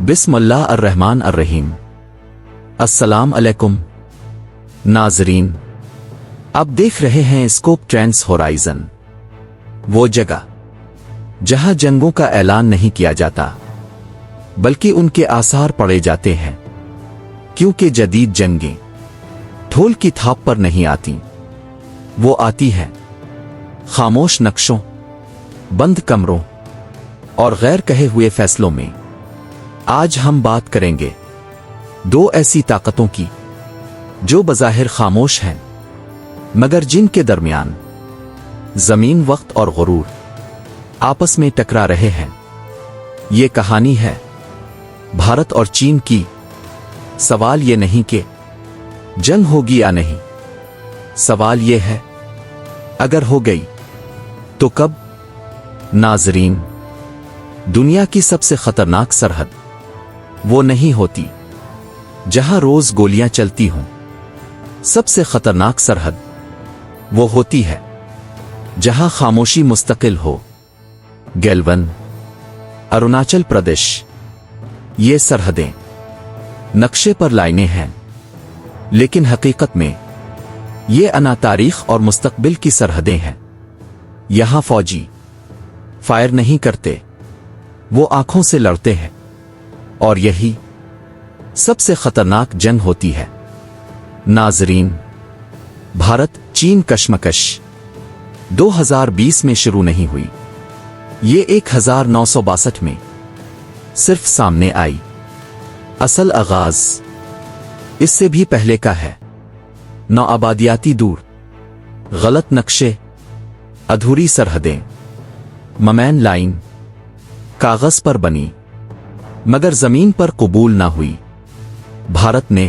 بسم اللہ الرحمن الرحیم۔ السلام علیکم ناظرین، آپ دیکھ رہے ہیں اسکوپ ٹرینڈز ہورائزن، وہ جگہ جہاں جنگوں کا اعلان نہیں کیا جاتا بلکہ ان کے آثار پڑے جاتے ہیں، کیونکہ جدید جنگیں ڈھول کی تھاپ پر نہیں آتی، وہ آتی ہے خاموش نقشوں، بند کمروں اور غیر کہے ہوئے فیصلوں میں۔ آج ہم بات کریں گے دو ایسی طاقتوں کی جو بظاہر خاموش ہیں مگر جن کے درمیان زمین، وقت اور غرور آپس میں ٹکرا رہے ہیں۔ یہ کہانی ہے بھارت اور چین کی۔ سوال یہ نہیں کہ جنگ ہوگی یا نہیں، سوال یہ ہے اگر ہو گئی تو کب؟ ناظرین، دنیا کی سب سے خطرناک سرحد وہ نہیں ہوتی جہاں روز گولیاں چلتی ہوں، سب سے خطرناک سرحد وہ ہوتی ہے جہاں خاموشی مستقل ہو۔ گیلون، اروناچل پردیش۔ یہ سرحدیں نقشے پر لائنیں ہیں، لیکن حقیقت میں یہ انا تاریخ اور مستقبل کی سرحدیں ہیں۔ یہاں فوجی فائر نہیں کرتے، وہ آنکھوں سے لڑتے ہیں، اور یہی سب سے خطرناک جنگ ہوتی ہے۔ ناظرین، بھارت چین کشمکش 2020 میں شروع نہیں ہوئی، یہ 1962 میں صرف سامنے آئی۔ اصل آغاز اس سے بھی پہلے کا ہے۔ نوآبادیاتی دور، غلط نقشے، ادھوری سرحدیں، ممین لائن کاغذ پر بنی مگر زمین پر قبول نہ ہوئی۔ بھارت نے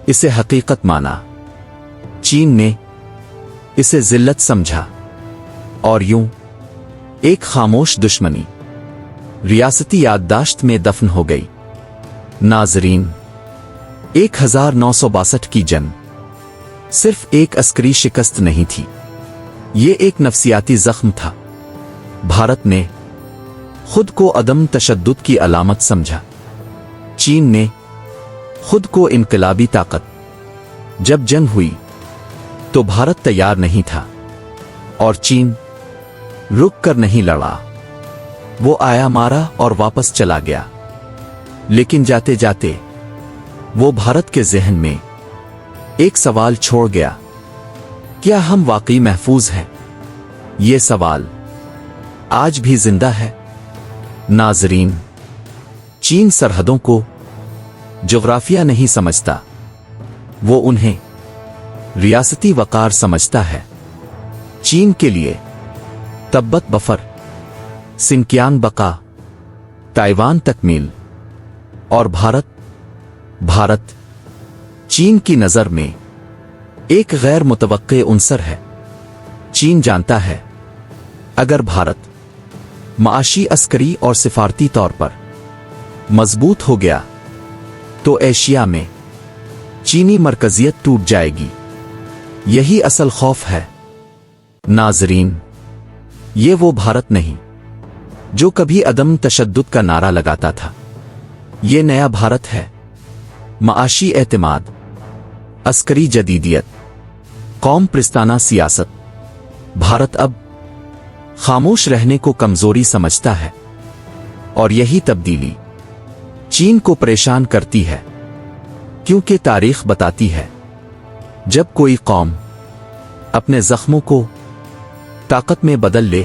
اسے حقیقت مانا، چین نے اسے ذلت سمجھا، اور یوں ایک خاموش دشمنی ریاستی یادداشت میں دفن ہو گئی۔ ناظرین، 1962 کی جنگ صرف ایک عسکری شکست نہیں تھی، یہ ایک نفسیاتی زخم تھا۔ بھارت نے خود کو عدم تشدد کی علامت سمجھا، چین نے خود کو انقلابی طاقت۔ جب جنگ ہوئی تو بھارت تیار نہیں تھا، اور چین رک کر نہیں لڑا، وہ آیا، مارا اور واپس چلا گیا۔ لیکن جاتے جاتے وہ بھارت کے ذہن میں ایک سوال چھوڑ گیا، کیا ہم واقعی محفوظ ہیں؟ یہ سوال آج بھی زندہ ہے۔ ناظرین، چین سرحدوں کو جغرافیہ نہیں سمجھتا، وہ انہیں ریاستی وقار سمجھتا ہے۔ چین کے لیے تبت بفر، سنکیانگ بقا، تائیوان تکمیل، اور بھارت چین کی نظر میں ایک غیر متوقع عنصر ہے۔ چین جانتا ہے اگر بھارت معاشی، عسکری اور سفارتی طور پر مضبوط ہو گیا تو ایشیا میں چینی مرکزیت ٹوٹ جائے گی۔ یہی اصل خوف ہے۔ ناظرین، یہ وہ بھارت نہیں جو کبھی عدم تشدد کا نعرہ لگاتا تھا، یہ نیا بھارت ہے۔ معاشی اعتماد، عسکری جدیدیت، قوم پرستانہ سیاست۔ بھارت اب خاموش رہنے کو کمزوری سمجھتا ہے، اور یہی تبدیلی چین کو پریشان کرتی ہے، کیونکہ تاریخ بتاتی ہے جب کوئی قوم اپنے زخموں کو طاقت میں بدل لے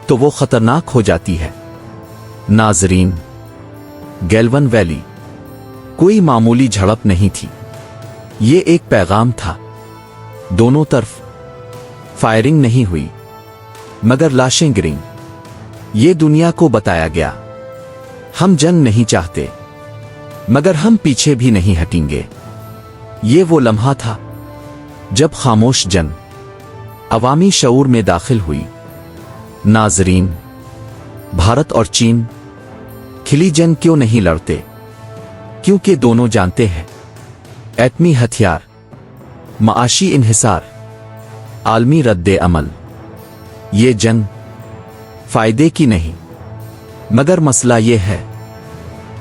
تو وہ خطرناک ہو جاتی ہے۔ ناظرین، گیلون ویلی کوئی معمولی جھڑپ نہیں تھی، یہ ایک پیغام تھا۔ دونوں طرف فائرنگ نہیں ہوئی مگر لاشیں گریں۔ یہ دنیا کو بتایا گیا، ہم جنگ نہیں چاہتے مگر ہم پیچھے بھی نہیں ہٹیں گے۔ یہ وہ لمحہ تھا جب خاموش جنگ عوامی شعور میں داخل ہوئی۔ ناظرین، بھارت اور چین کھلی جنگ کیوں نہیں لڑتے؟ کیونکہ دونوں جانتے ہیں ایٹمی ہتھیار، معاشی انحصار، عالمی رد عمل، یہ جنگ فائدے کی نہیں، مگر مسئلہ یہ ہے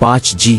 5G,